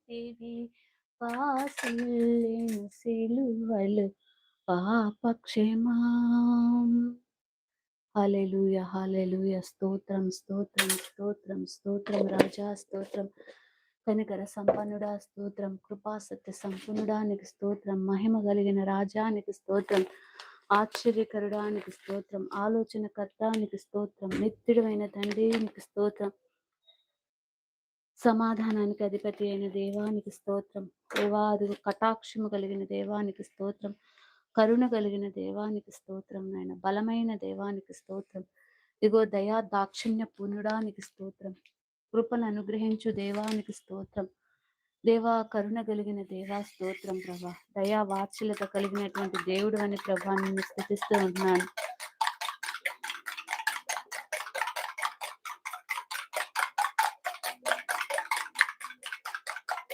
దేవి వాసిల్లేను సిలువలు పాపక్షేమం. హల్లెలూయా హల్లెలూయా. స్తోత్రం స్తోత్రం స్తోత్రం స్తోత్రం రాజా స్తోత్రం. కనికర సంపన్నుడా స్తోత్రం. కృపా సత్య సంపన్నుడానికి స్తోత్రం. మహిమ కలిగిన రాజానికి స్తోత్రం. ఆశ్చర్యకరుడానికి స్తోత్రం. ఆలోచన కర్తానికి స్తోత్రం. నిత్యుడమైన తండ్రికి స్తోత్రం. సమాధానానికి అధిపతి అయిన దేవానికి స్తోత్రం. దేవాది కటాక్షము కలిగిన దేవానికి స్తోత్రం. కరుణ కలిగిన దేవానికి స్తోత్రం. నాయన బలమైన దేవానికి స్తోత్రం. ఇగో దయా దాక్షిణ్య పుణ్యుడానికి స్తోత్రం. కృపను అనుగ్రహించు దేవానికి స్తోత్రం. దేవా కరుణ కలిగిన దేవా స్తోత్రం ప్రభా. దయా వాత్సల్యత కలిగినటువంటి దేవుడు అని ప్రభా నిన్ను స్థుతిస్తూ ఉంటున్నాను.